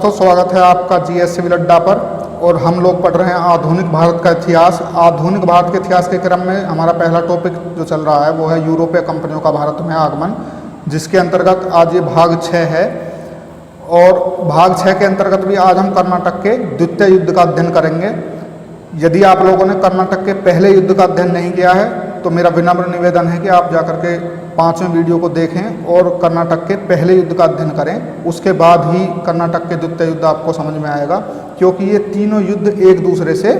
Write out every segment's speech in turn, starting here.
दोस्तों, स्वागत है आपका जीएस सिविल अड्डा पर। और हम लोग पढ़ रहे हैं आधुनिक भारत का इतिहास। आधुनिक भारत के इतिहास के क्रम में हमारा पहला टॉपिक जो चल रहा है वो है यूरोपीय कंपनियों का भारत में आगमन, जिसके अंतर्गत आज ये भाग 6 है। और भाग 6 के अंतर्गत भी आज हम कर्नाटक के द्वितीय युद्ध का अध्ययन करेंगे। यदि आप लोगों ने कर्नाटक के पहले युद्ध का अध्ययन नहीं किया है तो मेरा विनम्र निवेदन है कि आप जाकर के 5वें वीडियो को देखें और कर्नाटक के पहले युद्ध का अध्ययन करें। उसके बाद ही कर्नाटक के द्वितीय युद्ध आपको समझ में आएगा, क्योंकि ये तीनों युद्ध एक दूसरे से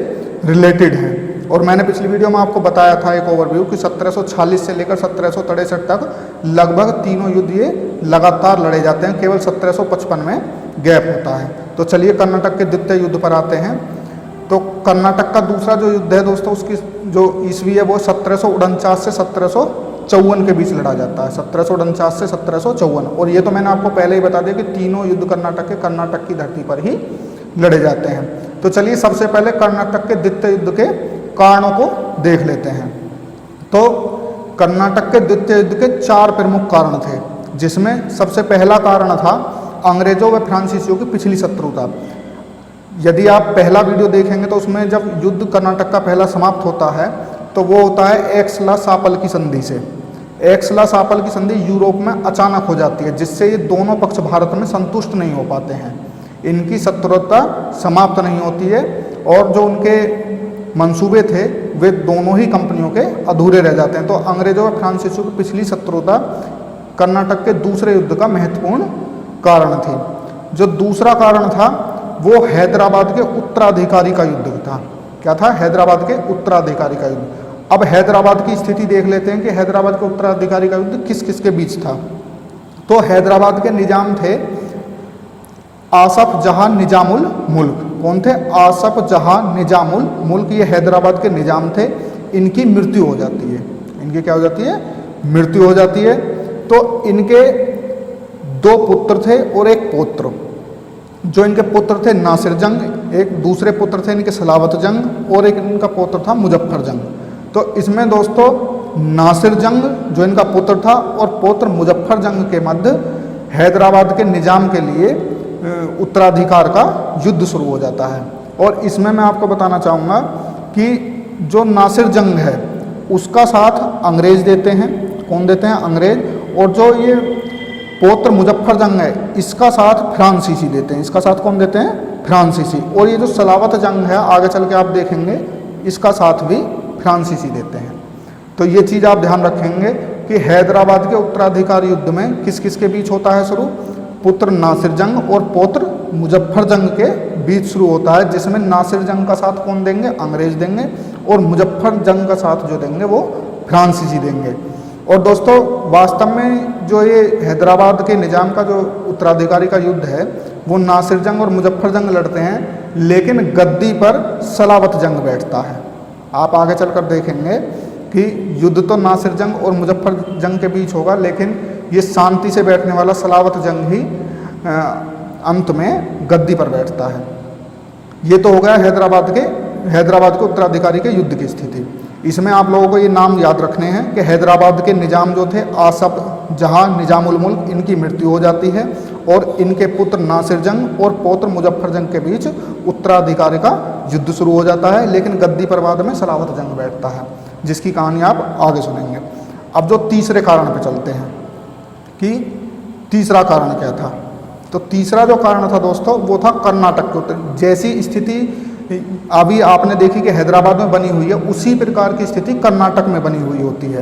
रिलेटेड हैं। और मैंने पिछली वीडियो में आपको बताया था एक ओवरव्यू कि 1746 से लेकर 1763 तक लगभग तीनों युद्ध ये लगातार लड़े जाते हैं, केवल 1755 में गैप होता है। तो चलिए कर्नाटक के द्वितीय युद्ध पर आते हैं। तो कर्नाटक का दूसरा जो युद्ध है दोस्तों, उसकी जो ईस्वी है वो 1749 से 1754 के बीच लड़ा जाता है। 1749 से 1754। और ये तो मैंने आपको पहले ही बता दिया कि तीनों युद्ध कर्नाटक की धरती पर ही लड़े जाते हैं। तो चलिए सबसे पहले कर्नाटक के द्वितीय युद्ध के कारणों को देख लेते हैं। तो कर्नाटक के द्वितीय युद्ध के 4 प्रमुख कारण थे, जिसमें सबसे पहला कारण था अंग्रेजों व फ्रांसीसियों की पिछली शत्रुता। यदि आप पहला वीडियो देखेंगे तो उसमें जब युद्ध कर्नाटक का पहला समाप्त होता है तो वो होता है एक्स-ला-सापल की संधि से। एक्स-ला-सापल की संधि यूरोप में अचानक हो जाती है, जिससे ये दोनों पक्ष भारत में संतुष्ट नहीं हो पाते हैं। इनकी शत्रुता समाप्त नहीं होती है और जो उनके मंसूबे थे वे दोनों ही कंपनियों के अधूरे रह जाते हैं। तो अंग्रेजों और फ्रांसीसियों की पिछली शत्रुता कर्नाटक के दूसरे युद्ध का महत्वपूर्ण कारण थी। जो दूसरा कारण था वो हैदराबाद के उत्तराधिकारी का युद्ध था। क्या था? हैदराबाद के उत्तराधिकारी का युद्ध। अब हैदराबाद की स्थिति देख लेते हैं कि हैदराबाद के उत्तराधिकारी का युद्ध किस किस के बीच था। तो हैदराबाद के निजाम थे आसफ जहां निजामुल मुल्क। कौन थे? आसफ जहां निजामुल मुल्क। ये हैदराबाद के निजाम थे। इनकी मृत्यु हो जाती है। इनकी क्या हो जाती है? मृत्यु हो जाती है। तो इनके 2 पुत्र थे और एक पौत्र। जो इनके पुत्र थे नासिर जंग, एक दूसरे पुत्र थे इनके सलावत जंग, और एक इनका पुत्र था मुजफ्फर जंग। तो इसमें दोस्तों नासिर जंग जो इनका पुत्र था और पौत्र मुजफ्फर जंग के मध्य हैदराबाद के निजाम के लिए उत्तराधिकार का युद्ध शुरू हो जाता है। और इसमें मैं आपको बताना चाहूँगा कि जो नासिर जंग है उसका साथ अंग्रेज देते हैं। कौन देते हैं? अंग्रेज। और जो ये पौत्र मुजफ्फर जंग है इसका साथ फ्रांसीसी देते हैं। इसका साथ कौन देते हैं? फ्रांसीसी। और ये जो सलावत जंग है आगे चल के आप देखेंगे इसका साथ भी फ्रांसीसी देते हैं। तो ये चीज़ आप ध्यान रखेंगे कि हैदराबाद के उत्तराधिकार युद्ध में किस किस के बीच होता है शुरू? पुत्र नासिर जंग और पौत्र मुजफ्फर जंग के बीच शुरू होता है, जिसमें नासिर जंग का साथ कौन देंगे? अंग्रेज देंगे। और मुजफ्फर जंग का साथ जो देंगे वो फ्रांसीसी देंगे। और दोस्तों वास्तव में जो ये हैदराबाद के निजाम का जो उत्तराधिकारी का युद्ध है वो नासिर जंग और मुजफ्फर जंग लड़ते हैं, लेकिन गद्दी पर सलावत जंग बैठता है। आप आगे चलकर देखेंगे कि युद्ध तो नासिर जंग और मुजफ्फर जंग के बीच होगा, लेकिन ये शांति से बैठने वाला सलावत जंग ही अंत में गद्दी पर बैठता है। ये तो हो गया हैदराबाद के उत्तराधिकारी के युद्ध की स्थिति। इसमें आप लोगों को ये नाम याद रखने हैं कि हैदराबाद के निजाम जो थे आसफ जहां निजामुल मुल्क, इनकी मृत्यु हो जाती है और इनके पुत्र नासिर जंग और पौत्र मुजफ्फर जंग के बीच उत्तराधिकारी का युद्ध शुरू हो जाता है, लेकिन गद्दी पर बाद में सलावत जंग बैठता है, जिसकी कहानी आप आगे सुनेंगे। अब जो तीसरे कारण पे चलते हैं कि तीसरा कारण क्या था। तो तीसरा जो कारण था दोस्तों वो था कर्नाटक के उत्तर। जैसी स्थिति अभी आपने देखी कि हैदराबाद में बनी हुई है, उसी प्रकार की स्थिति कर्नाटक में बनी हुई होती है।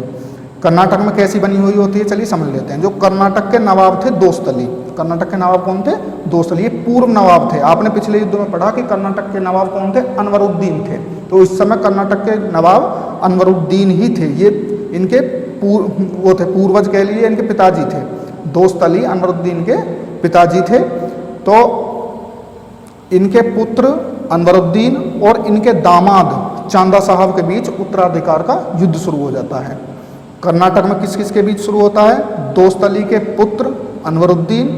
कर्नाटक में कैसी बनी हुई होती है चलिए समझ लेते हैं। जो कर्नाटक के नवाब थे दोस्तली। कर्नाटक के नवाब कौन थे? दोस्तली। ये पूर्व नवाब थे। आपने पिछले युद्ध में पढ़ा कि कर्नाटक के नवाब कौन थे? अनवरुद्दीन थे। तो इस समय कर्नाटक के नवाब अनवरुद्दीन ही थे। ये इनके वो थे, पूर्वज कह लीजिए, इनके पिताजी थे। दोस्तली अनवरुद्दीन के पिताजी थे। तो इनके पुत्र अनवरुद्दीन और इनके दामाद चांदा साहब के बीच उत्तराधिकार का युद्ध शुरू हो जाता है। कर्नाटक में किस किस के बीच शुरू होता है? दोस्तली के पुत्र अनवरुद्दीन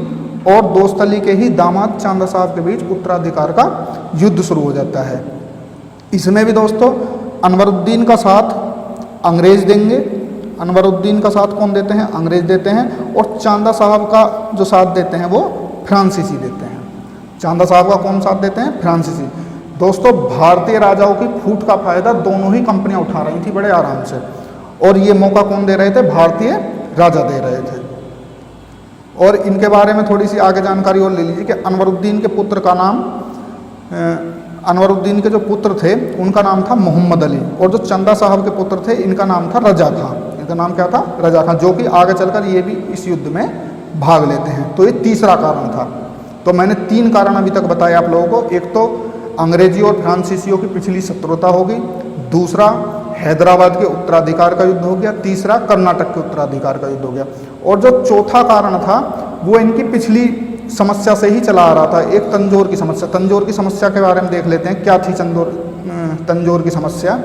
और दोस्तली के ही दामाद चांदा साहब के बीच उत्तराधिकार का युद्ध शुरू हो जाता है। इसमें भी दोस्तों अनवरुद्दीन का साथ अंग्रेज देंगे। अनवरुद्दीन का साथ कौन देते हैं? अंग्रेज देते हैं। और चांदा साहब का जो साथ देते हैं वो फ्रांसीसी देते हैं। चांदा साहब का कौन साथ देते हैं? फ्रांसीसी। दोस्तों भारतीय राजाओं की फूट का फायदा दोनों ही कंपनियां उठा रही थी बड़े आराम से, और ये मौका कौन दे रहे थे? भारतीय राजा दे रहे थे। और इनके बारे में थोड़ी सी आगे जानकारी और ले लीजिए कि अनवरुद्दीन के पुत्र का नाम, अनवरुद्दीन के जो पुत्र थे उनका नाम था मोहम्मद अली, और जो चंदा साहब के पुत्र थे इनका नाम था रजा खां। इनका नाम क्या था? रजा खां, जो कि आगे चलकर ये भी इस युद्ध में भाग लेते हैं। तो ये तीसरा कारण था। तो मैंने 3 कारण अभी तक बताए आप लोगों को। एक तो अंग्रेजी और फ्रांसीसियों की पिछली शत्रुता होगी, दूसरा हैदराबाद के उत्तराधिकार का युद्ध हो गया, तीसरा कर्नाटक के उत्तराधिकार का युद्ध हो गया। और जो चौथा कारण था वो इनकी पिछली समस्या से ही चला आ रहा था, एक तंजौर की समस्या। तंजौर की समस्या के बारे में देख लेते हैं, क्या थी तंजौर की समस्या।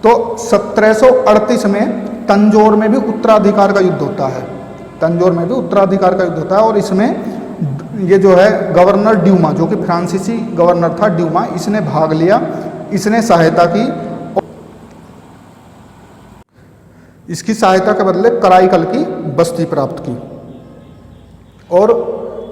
तो 1738 में तंजौर में भी उत्तराधिकार का युद्ध होता है। तंजौर में भी उत्तराधिकार का युद्ध होता है, और इसमें ये जो है गवर्नर ड्यूमा, जो कि फ्रांसीसी गवर्नर था ड्यूमा, इसने भाग लिया, इसने सहायता की। इसकी सहायता के बदले कराईकल की बस्ती प्राप्त की। और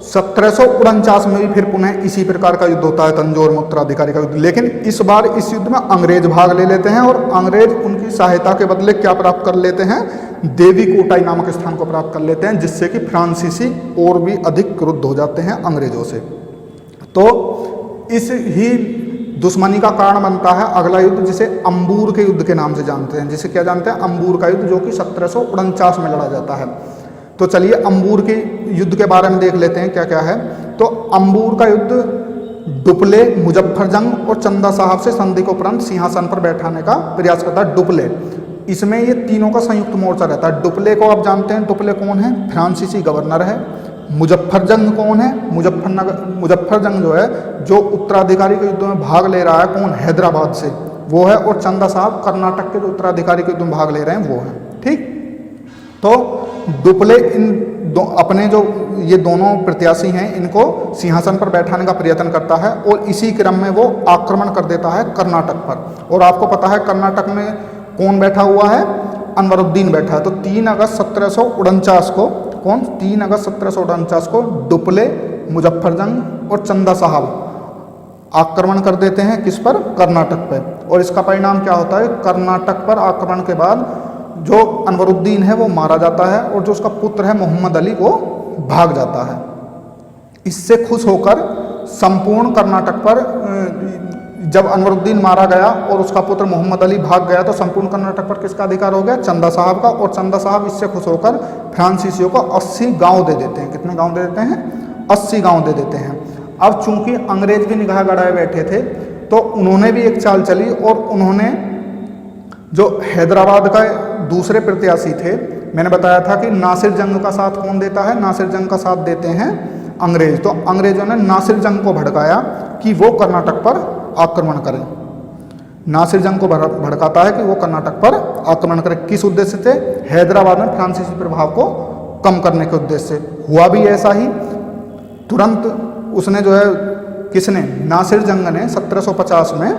1749 में भी फिर पुनः इसी प्रकार का युद्ध होता है, तंजौर में उत्तराधिकारी का युद्ध। लेकिन इस बार इस युद्ध में अंग्रेज भाग ले लेते हैं, और अंग्रेज उनकी सहायता के बदले क्या प्राप्त कर लेते हैं? देवी कोटाई नामक स्थान को प्राप्त कर लेते हैं, जिससे कि फ्रांसीसी और भी अधिक क्रुद्ध हो जाते हैं अंग्रेजों से। तो इस ही दुश्मनी का कारण बनता है अगला युद्ध, जिसे अंबूर के युद्ध के नाम से जानते हैं। जिसे क्या जानते हैं? अंबूर का युद्ध, जो कि 1749 में लड़ा जाता है। तो चलिए अंबूर के युद्ध के बारे में देख लेते हैं क्या क्या है। तो अंबूर का युद्ध डुप्ले, मुजफ्फरजंग और चंदा साहब से संधि के उपरांत सिंहासन पर बैठाने का प्रयास करता है डुप्ले। इसमें ये तीनों का संयुक्त मोर्चा रहता है। डुप्ले को आप जानते हैं, डुप्ले कौन है? फ्रांसीसी गवर्नर है। मुजफ्फरजंग कौन है? मुजफ्फरजंग जो है, जो उत्तराधिकारी के युद्ध में भाग ले रहा है, कौन? हैदराबाद से, वो है। और चंदा साहब कर्नाटक के जो उत्तराधिकारी के युद्ध में भाग ले रहे हैं वो है। ठीक। तो डुप्ले अपने जो ये दोनों प्रत्याशी हैं इनको सिंहासन पर बैठाने का प्रयत्न करता है, और इसी क्रम में वो आक्रमण कर देता है कर्नाटक पर। और आपको पता है कर्नाटक में कौन बैठा हुआ है? अनवरुद्दीन बैठा है। तो 3 अगस्त 1749 को, कौन? 3 अगस्त 1749 को डुप्ले, मुजफ्फरजंग और चंदा साहब आक्रमण कर देते हैं। किस पर? कर्नाटक पर। और इसका परिणाम क्या होता है? कर्नाटक पर आक्रमण के बाद जो अनवरुद्दीन है वो मारा जाता है, और जो उसका पुत्र है मोहम्मद अली वो भाग जाता है। इससे खुश होकर संपूर्ण कर्नाटक पर, जब अनवरुद्दीन मारा गया और उसका पुत्र मोहम्मद अली भाग गया, तो संपूर्ण कर्नाटक पर किसका अधिकार हो गया? चंदा साहब का। और चंदा साहब इससे खुश होकर फ्रांसीसियों को 80 गांव दे देते हैं। कितने गांव दे देते हैं? 80 गांव दे देते हैं। अब चूंकि अंग्रेज भी निगाह गड़ाए बैठे थे, तो उन्होंने भी एक चाल चली, और उन्होंने जो हैदराबाद का दूसरे प्रत्याशी थे, मैंने बताया था कि नासिर जंग का साथ कौन देता है? नासिर जंग का साथ देते हैं अंग्रेज। तो अंग्रेजों ने नासिर जंग को भड़काया कि वो कर्नाटक पर आक्रमण करें। नासिर जंग को भड़काता है कि वो कर्नाटक पर आक्रमण करें। किस उद्देश्य से? हैदराबाद में फ्रांसीसी प्रभाव को कम करने के उद्देश्य से। हुआ भी ऐसा ही। तुरंत उसने जो है, किसने? नासिर जंग ने 1750 में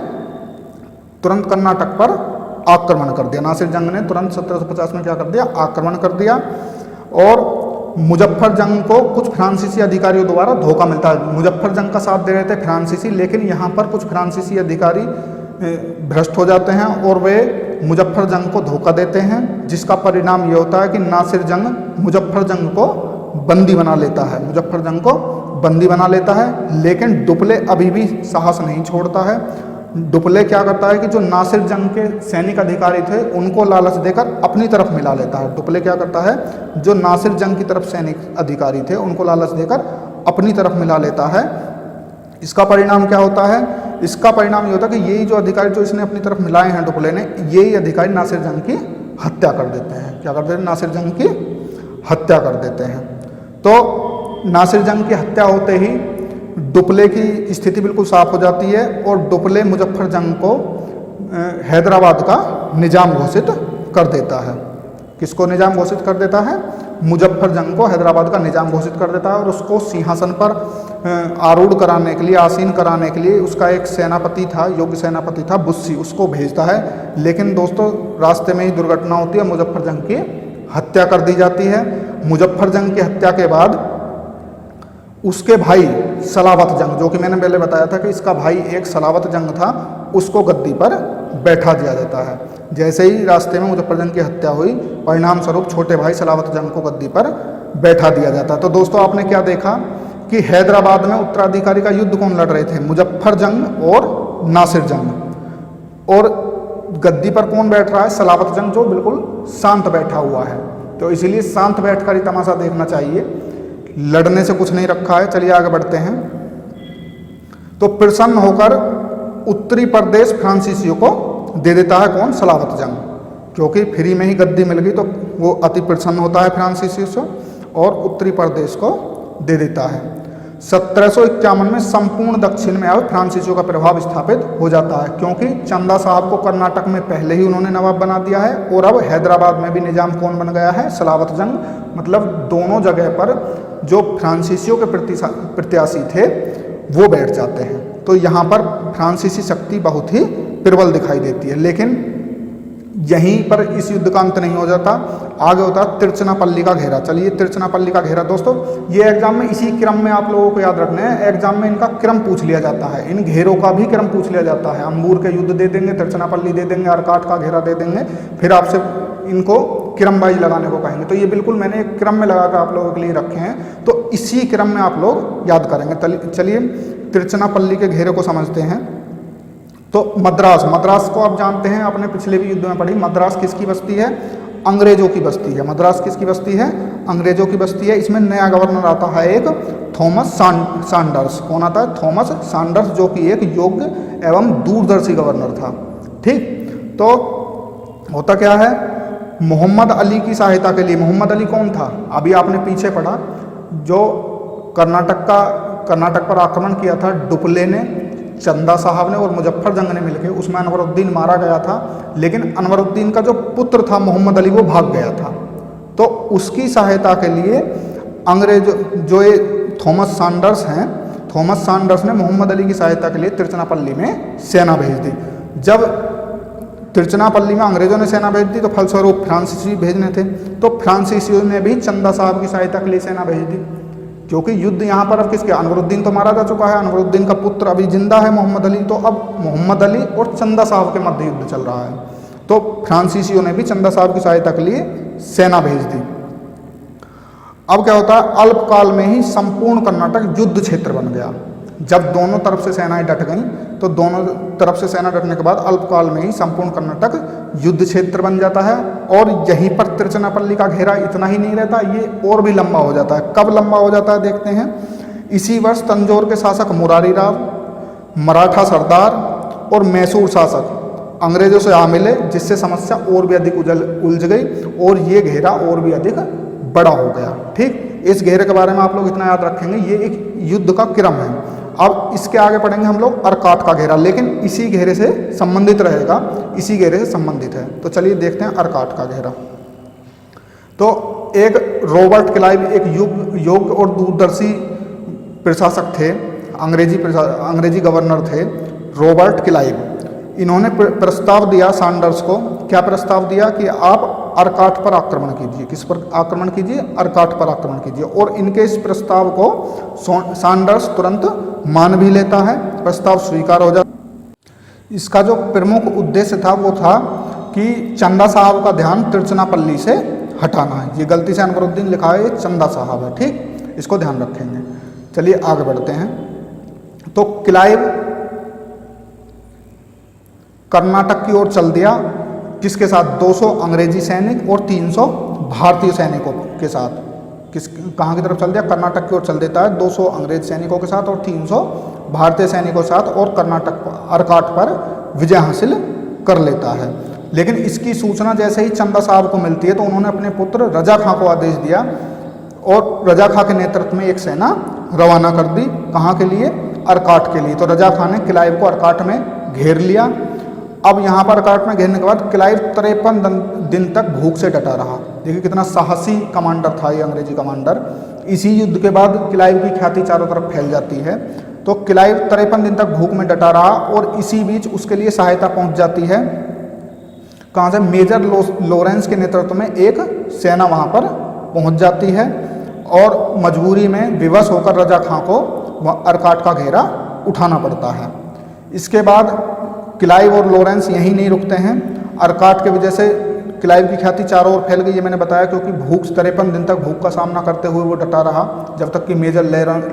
तुरंत कर्नाटक पर आक्रमण कर दिया। नासिर जंग ने तुरंत 1750 में क्या कर दिया? आक्रमण कर दिया। और मुजफ्फरजंग को कुछ फ्रांसीसी अधिकारियों द्वारा धोखा मिलता है। मुजफ्फरजंग का साथ दे रहे थे फ्रांसीसी, लेकिन यहाँ पर कुछ फ्रांसीसी अधिकारी भ्रष्ट हो जाते हैं और वे मुजफ्फरजंग को धोखा देते हैं, जिसका परिणाम ये होता है कि नासिर जंग मुजफ्फरजंग को बंदी बना लेता है। मुजफ्फरजंग को बंदी बना लेता है, लेकिन डुप्ले अभी भी साहस नहीं छोड़ता है। डुप्ले क्या करता है कि जो नासिर जंग के सैनिक अधिकारी थे उनको लालच देकर अपनी तरफ मिला लेता है। डुप्ले क्या करता है? जो नासिर जंग की तरफ सैनिक अधिकारी थे उनको लालच देकर अपनी तरफ मिला लेता है। इसका परिणाम क्या होता है? इसका परिणाम ये होता है कि यही जो अधिकारी जो इसने अपनी तरफ मिलाए हैं डुप्ले ने, यही अधिकारी नासिर जंग की हत्या कर देते हैं। क्या कर देते हैं? नासिर जंग की हत्या कर देते हैं। तो नासिर जंग की हत्या होते ही डुप्ले की स्थिति बिल्कुल साफ हो जाती है, और डुप्ले मुजफ्फरजंग को हैदराबाद का निजाम घोषित कर देता है। किसको निजाम घोषित कर देता है? मुजफ्फरजंग को हैदराबाद का निजाम घोषित कर देता है, और उसको सिंहासन पर आरूढ़ कराने के लिए, आसीन कराने के लिए उसका एक सेनापति था, योग्य सेनापति था बुस्सी, उसको भेजता है। लेकिन दोस्तों रास्ते में ही दुर्घटना होती है, मुजफ्फरजंग की हत्या कर दी जाती है। मुजफ्फरजंग की हत्या के बाद उसके भाई सलावत जंग, जो कि मैंने पहले बताया था कि इसका भाई एक सलावत जंग था, उसको गद्दी पर बैठा दिया जाता है। जैसे ही रास्ते में मुजफ्फर की हत्या हुई, परिणाम स्वरूप छोटे भाई सलावत जंग को गद्दी पर बैठा दिया जाता है। तो दोस्तों आपने क्या देखा कि हैदराबाद में उत्तराधिकारी का युद्ध कौन लड़ रहे थे, मुजफ्फर जंग और नासिर जंग, और गद्दी पर कौन बैठ रहा है, सलावत जंग, जो बिल्कुल शांत बैठा हुआ है। तो इसीलिए शांत बैठकर ही तमाशा देखना चाहिए, लड़ने से कुछ नहीं रखा है। चलिए आगे बढ़ते हैं। तो प्रसन्न होकर उत्तरी प्रदेश फ्रांसीसियों को दे देता है कौन, सलावत जंग, क्योंकि फ्री में ही गद्दी मिल गई तो वो अति प्रसन्न होता है फ्रांसीसियों से और उत्तरी प्रदेश को दे देता है। 1751 में संपूर्ण दक्षिण में अब फ्रांसीसियों का प्रभाव स्थापित हो जाता है, क्योंकि चंदा साहब को कर्नाटक में पहले ही उन्होंने नवाब बना दिया है और अब हैदराबाद में भी निजाम कौन बन गया है, सलावत जंग। मतलब दोनों जगह पर जो फ्रांसीसियों के प्रत्याशी थे वो बैठ जाते हैं। तो यहाँ पर फ्रांसीसी शक्ति बहुत ही प्रबल दिखाई देती है। लेकिन यहीं पर इस युद्ध का अंत नहीं हो जाता, आगे होता है तिरचनापल्ली का घेरा। चलिए तिरचनापल्ली का घेरा दोस्तों, ये एग्जाम में इसी क्रम में आप लोगों को याद रखना है, एग्जाम में इनका क्रम पूछ लिया जाता है, इन घेरों का भी क्रम पूछ लिया जाता है। अंबूर के युद्ध दे देंगे, तिरचनापल्ली दे देंगे, अरकाट का घेरा दे देंगे, फिर आपसे इनको क्रम वाइज लगाने को कहेंगे। तो ये बिल्कुल मैंने एक क्रम में लगा कर आप लोगों के लिए रखे हैं, तो इसी क्रम में आप लोग याद करेंगे। चलिए तिरचनापल्ली के घेरे को समझते हैं। तो मद्रास, मद्रास को आप जानते हैं, आपने पिछले भी युद्ध में पढ़ी, मद्रास किसकी बस्ती है, अंग्रेजों की बस्ती है। मद्रास किसकी बस्ती है, अंग्रेजों की बस्ती है। इसमें नया गवर्नर आता है एक थॉमस सैंडर्स। कौन आता है, थॉमस सैंडर्स, जो कि एक योग्य एवं दूरदर्शी गवर्नर था। ठीक, तो होता क्या है, मोहम्मद अली की सहायता के लिए, मोहम्मद अली कौन था, अभी आपने पीछे पढ़ा, जो कर्नाटक पर आक्रमण किया था डुप्ले ने, चंदा साहब ने और मुजफ्फर जंग ने मिलकर, उसमें अनवरुद्दीन मारा गया था। लेकिन अनवरुद्दीन का जो पुत्र था मोहम्मद अली, वो भाग गया था। तो उसकी सहायता के लिए अंग्रेज जो ये थॉमस सैंडर्स हैं, थॉमस सैंडर्स ने मोहम्मद अली की सहायता के लिए तिरचनापल्ली में सेना भेज दी। जब तिरचनापल्ली में अंग्रेजों ने सेना भेज दी तो फलस्वरूप फ्रांसीसी भेजने थे, तो फ्रांसीसियों ने भी चंदा साहब की सहायता के लिए सेना भेज दी, क्योंकि युद्ध यहाँ पर अब किसके, अनवरुद्दीन तो मारा जा चुका है, अनवरुद्दीन का पुत्र अभी जिंदा है मोहम्मद अली, तो अब मोहम्मद अली और चंदा साहब के मध्य युद्ध चल रहा है। तो फ्रांसीसियों ने भी चंदा साहब की सहायता के लिए सेना भेज दी। अब क्या होता है, अल्पकाल में ही संपूर्ण कर्नाटक युद्ध क्षेत्र बन गया। जब दोनों तरफ से सेनाएं डट गईं, तो दोनों तरफ से सेना डटने के बाद अल्पकाल में ही संपूर्ण कर्नाटक युद्ध क्षेत्र बन जाता है। और यहीं पर तिरचनापल्ली का घेरा इतना ही नहीं रहता, ये और भी लंबा हो जाता है। कब लंबा हो जाता है देखते हैं। इसी वर्ष तंजौर के शासक मुरारी राव, मराठा सरदार और मैसूर शासक अंग्रेजों से आ मिले, जिससे समस्या और भी अधिक उलझ गई और ये घेरा और भी अधिक बड़ा हो गया। ठीक, इस घेरे के बारे में आप लोग इतना याद रखेंगे, ये एक युद्ध का क्रम है। अब इसके आगे पढ़ेंगे हम लोग अरकाट का घेरा, लेकिन इसी घेरे से संबंधित रहेगा, इसी घेरे से संबंधित है। तो चलिए देखते हैं अरकाट का घेरा। तो एक रॉबर्ट क्लाइव एक योग्य और दूरदर्शी प्रशासक थे, अंग्रेजी गवर्नर थे रॉबर्ट क्लाइव। इन्होंने प्रस्ताव दिया सैंडर्स को, क्या प्रस्ताव दिया कि आप अरकाट पर आक्रमण कीजिए। किस पर आक्रमण कीजिए, अरकाट पर आक्रमण कीजिए। और इनके इस प्रस्ताव को सैंडर्स तुरंत मान भी लेता है, प्रस्ताव स्वीकार हो जाता। इसका जो प्रमुख उद्देश्य था वो था कि चंदा साहब का ध्यान तिरचनापल्ली से हटाना है। ये गलती से अनवरुद्दीन लिखा है, ये चंदा साहब है। ठीक, इसको ध्यान रखेंगे। चलिए आगे बढ़ते हैं। तो क्लाइव कर्नाटक की ओर चल दिया, किसके साथ, 200 अंग्रेजी सैनिक और 300 भारतीय सैनिकों के साथ। कहाँ की तरफ चल दिया, कर्नाटक की ओर चल देता है, 200 अंग्रेज सैनिकों के साथ और 300 भारतीय सैनिकों के साथ, और कर्नाटक अरकाट पर विजय हासिल कर लेता है। लेकिन इसकी सूचना जैसे ही चंदा साहब को मिलती है तो उन्होंने अपने पुत्र रजा खां को आदेश दिया और रजा खां के नेतृत्व में एक सेना रवाना कर दी। कहाँ के लिए, अरकाट के लिए। तो रजा खां ने क्लाइव को अरकाट में घेर लिया। अब यहाँ पर अरकाट में घेरने के बाद क्लाइव 53 दिन तक भूख से डटा रहा। देखिए कितना साहसी कमांडर था ये अंग्रेजी कमांडर। इसी युद्ध के बाद क्लाइव की ख्याति चारों तरफ फैल जाती है। तो क्लाइव 53 दिन तक भूख में डटा रहा और इसी बीच उसके लिए सहायता पहुँच जाती है, कहाँ से, मेजर लॉरेंस के नेतृत्व में एक सेना वहाँ पर पहुँच जाती है और मजबूरी में विवश होकर रजा खां को अर्काट का घेरा उठाना पड़ता है। इसके बाद क्लाइव और लॉरेंस यहीं नहीं रुकते हैं। अर्काट की वजह से क्लाइव की ख्याति चारों ओर फैल गई, ये मैंने बताया, क्योंकि भूख 53 दिन तक भूख का सामना करते हुए वो डटा रहा, जब तक कि मेजर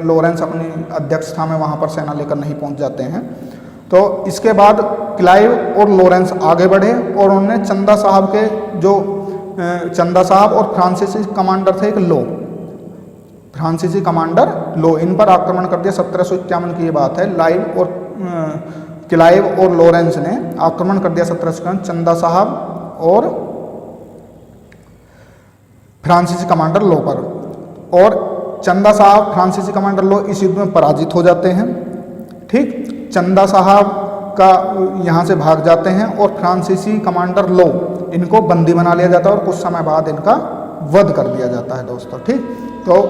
लॉरेंस अपनी अध्यक्षता में वहाँ पर सेना लेकर नहीं पहुँच जाते हैं। तो इसके बाद क्लाइव और लॉरेंस आगे बढ़े और उन्होंने चंदा साहब के जो चंदा साहब और फ्रांसीसी कमांडर थे एक लो, फ्रांसीसी कमांडर लो, इन पर आक्रमण कर दिया। 1751 की ये बात है। क्लाइव और लॉरेंस ने आक्रमण कर दिया 1751 चंदा साहब और फ्रांसीसी कमांडर लो पर, और चंदा साहब फ्रांसीसी कमांडर लो इस युद्ध में पराजित हो जाते हैं। ठीक, चंदा साहब का यहाँ से भाग जाते हैं और फ्रांसीसी कमांडर लो इनको बंदी बना लिया जाता है और कुछ समय बाद इनका वध कर दिया जाता है दोस्तों। ठीक, तो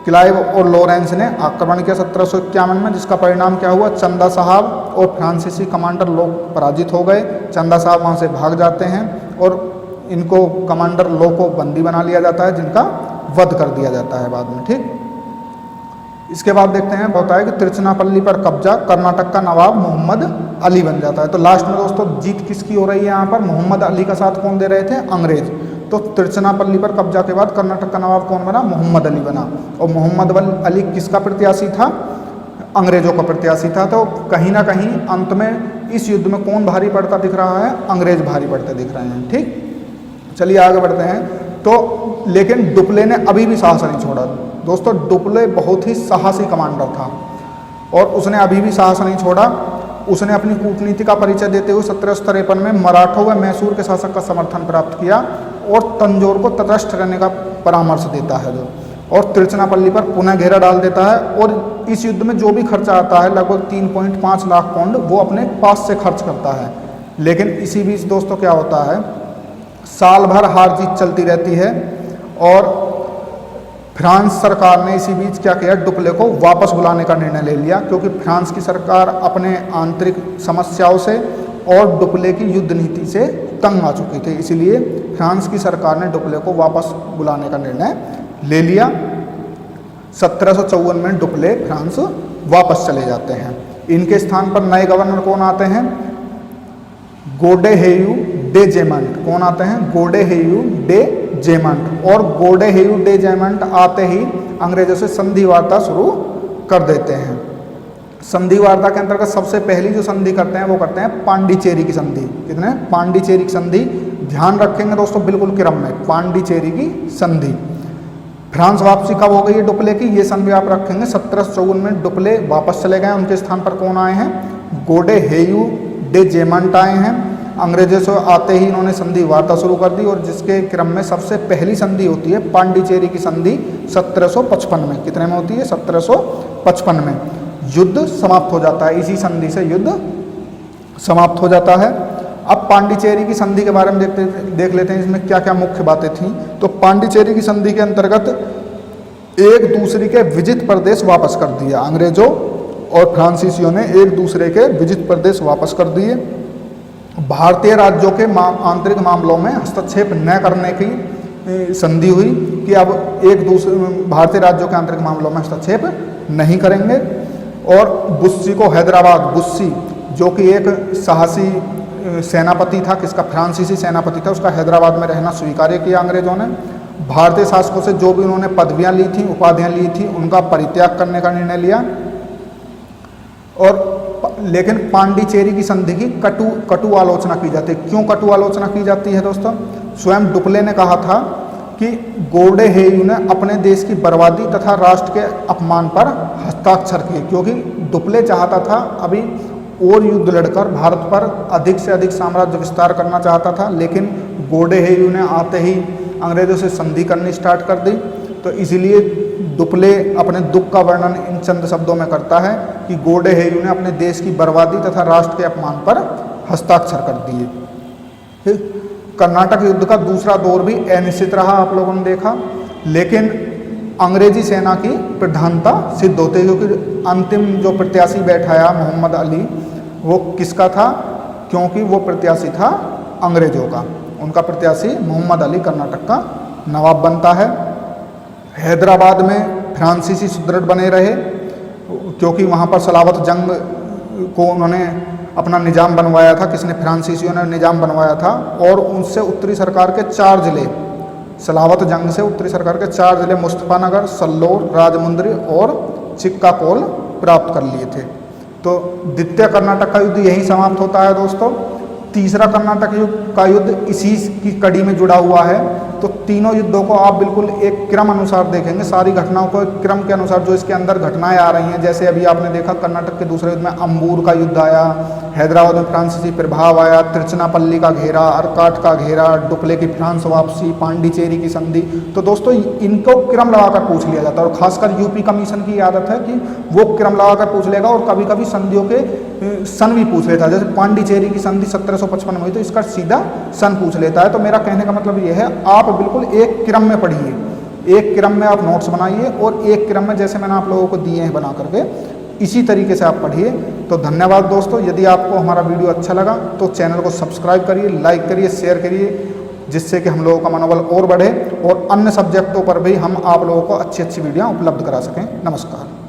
क्लाइव और लॉरेंस ने आक्रमण किया 1751 में, जिसका परिणाम क्या हुआ, चंदा साहब और फ्रांसीसी कमांडर लोग पराजित हो गए। चंदा साहब वहाँ से भाग जाते हैं और इनको कमांडर लो को बंदी बना लिया जाता है, जिनका वध कर दिया जाता है बाद में। ठीक, इसके बाद देखते हैं, होता है कि तिरुचिरापल्ली पर कब्जा कर्नाटक का नवाब मोहम्मद अली बन जाता है। तो लास्ट में दोस्तों जीत किसकी हो रही है यहाँ पर, मोहम्मद अली का साथ कौन दे रहे थे, अंग्रेज। तो तिरुचिरापल्ली पर कब्जा के बाद कर्नाटक का नवाब कौन बना, मोहम्मद अली बना। और मोहम्मद अली किसका प्रत्याशी था, अंग्रेजों का प्रत्याशी था। तो कहीं ना कहीं अंत में इस युद्ध में कौन भारी पड़ता दिख रहा है, अंग्रेज भारी पड़ते दिख रहे हैं। ठीक, चलिए आगे बढ़ते हैं। तो लेकिन डुप्ले ने अभी भी साहस नहीं छोड़ा दोस्तों। डुप्ले बहुत ही साहसी कमांडर था और उसने अभी भी साहस नहीं छोड़ा। उसने अपनी कूटनीति का परिचय देते हुए 1753 में मराठों व मैसूर के शासक का समर्थन प्राप्त किया और तंजौर को तटस्थ रहने का परामर्श देता है जो, और तिरुचिरापल्ली पर पुनः घेरा डाल देता है। और इस युद्ध में जो भी खर्चा आता है लगभग 3.5 लाख पाउंड वो अपने पास से खर्च करता है। लेकिन इसी बीच दोस्तों क्या होता है, साल भर हार जीत चलती रहती है और फ्रांस सरकार ने इसी बीच क्या किया, डुप्ले को वापस बुलाने का निर्णय ले लिया, क्योंकि फ्रांस की सरकार अपने आंतरिक समस्याओं से और डुप्ले की युद्ध नीति से तंग आ चुकी थी। इसलिए फ्रांस की सरकार ने डुप्ले को वापस बुलाने का निर्णय ले लिया। 1754 में डुप्ले फ्रांस वापस चले जाते हैं। इनके स्थान पर नए गवर्नर कौन आते हैं, गोडेहेयू डे जेमंट। कौन आते हैं, गोडेहेयू डे जेमंट। और गोडेहेयू डे जेमंट आते ही अंग्रेजों से संधि वार्ता शुरू कर देते हैं। संधि वार्ता के अंतर्गत सबसे पहली जो संधि करते हैं वो करते हैं पांडिचेरी की संधि। कितने, पांडिचेरी की संधि, ध्यान रखेंगे दोस्तों बिल्कुल क्रम में, पांडिचेरी की संधि। फ्रांस वापसी कब हो गई है डुप्ले की, ये संधि आप रखेंगे 1754 में डुप्ले वापस चले गए। उनके स्थान पर कौन आए हैं, गोडेहेयू डे जेमंट आए हैं। अंग्रेजों से आते ही इन्होंने संधि वार्ता शुरू कर दी और जिसके क्रम में सबसे पहली संधि होती है पांडिचेरी की संधि 1755 में। कितने में होती है, 1755 में युद्ध समाप्त हो जाता है। इसी संधि से युद्ध समाप्त हो जाता है। अब पांडिचेरी की संधि के बारे में देख लेते हैं, इसमें क्या क्या मुख्य बातें थीं। तो पांडिचेरी की संधि के अंतर्गत एक दूसरे के विजित प्रदेश वापस कर दिया। अंग्रेजों और फ्रांसीसियों ने एक दूसरे के विजित प्रदेश वापस कर दिए। भारतीय राज्यों के आंतरिक मामलों में हस्तक्षेप न करने की संधि हुई कि अब एक दूसरे भारतीय राज्यों के आंतरिक मामलों में हस्तक्षेप नहीं करेंगे। और बुस्सी को हैदराबाद, बुस्सी जो कि एक साहसी सेनापति था, किसका, फ्रांसीसी सेनापति था, उसका हैदराबाद में रहना स्वीकार किया अंग्रेजों ने। भारतीय शासकों से जो भी उन्होंने पदवियां ली थी, उपाधियां ली थी, उनका परित्याग करने का निर्णय लिया। और लेकिन पांडिचेरी की संधि की कटु आलोचना की जाती है। क्यों कटु आलोचना की जाती है दोस्तों, स्वयं डुप्ले ने कहा था कि गोडेहेयू ने अपने देश की बर्बादी तथा राष्ट्र के अपमान पर हस्ताक्षर किए, क्योंकि डुप्ले चाहता था अभी और युद्ध लड़कर भारत पर अधिक से अधिक साम्राज्य विस्तार करना चाहता था। लेकिन गोडेहेयू ने आते ही अंग्रेजों से संधि करनी स्टार्ट कर दी। तो इसलिए डुप्ले अपने दुख का वर्णन इन चंद शब्दों में करता है कि गोडेहेयू ने अपने देश की बर्बादी तथा राष्ट्र के अपमान पर हस्ताक्षर कर दिए। ठीक, कर्नाटक युद्ध का दूसरा दौर भी अनिश्चित रहा, आप लोगों ने देखा, लेकिन अंग्रेजी सेना की प्रधानता सिद्ध होती है, क्योंकि अंतिम जो प्रत्याशी बैठाया मोहम्मद अली वो किसका था, क्योंकि वो प्रत्याशी था अंग्रेजों का। उनका प्रत्याशी मोहम्मद अली कर्नाटक का नवाब बनता है। हैदराबाद में फ्रांसीसी सुदृढ़ बने रहे। क्योंकि वहाँ पर सलावत जंग को उन्होंने अपना निज़ाम बनवाया था, किसने, फ्रांसीसियों ने निज़ाम बनवाया था, और उनसे उत्तरी सरकार के 4 ज़िले, सलावत जंग से उत्तरी सरकार के 4 ज़िले मुस्तफ़ानगर, सल्लोर, राजमुंद्री और चिक्काकोल प्राप्त कर लिए थे। तो द्वितीय कर्नाटक का युद्ध यहीं समाप्त होता है दोस्तों। तीसरा कर्नाटक युद्ध का युद्ध इसी की कड़ी में जुड़ा हुआ है। तो तीनों युद्धों को आप बिल्कुल एक क्रम अनुसार देखेंगे, सारी घटनाओं को एक क्रम के अनुसार जो इसके अंदर घटनाएं आ रही हैं। जैसे अभी आपने देखा कर्नाटक के दूसरे युद्ध में अंबूर का युद्ध आया, हैदराबाद में फ्रांसीसी प्रभाव आया, तिरुचिरापल्ली का घेरा, अर्काट का घेरा, डुप्ले की फ्रांस वापसी, पांडिचेरी की संधि। तो दोस्तों इनको क्रम लगाकर पूछ लिया जाता है, और खासकर यूपी कमीशन की आदत है कि वो क्रम लगाकर पूछ लेगा, और कभी कभी संधियों के सन भी पूछ लेता है। जैसे पांडिचेरी की संधि 1755 में हुई तो इसका सीधा सन पूछ लेता है। तो मेरा कहने का मतलब ये है, आप बिल्कुल एक क्रम में पढ़िए, एक क्रम में आप नोट्स बनाइए, और एक क्रम में जैसे मैंने आप लोगों को दिए हैं बना करके, इसी तरीके से आप पढ़िए। तो धन्यवाद दोस्तों। यदि आपको हमारा वीडियो अच्छा लगा तो चैनल को सब्सक्राइब करिए, लाइक करिए, शेयर करिए, जिससे कि हम लोगों का मनोबल और बढ़े और अन्य सब्जेक्टों पर भी हम आप लोगों को अच्छी अच्छी वीडियो उपलब्ध करा सकें। नमस्कार।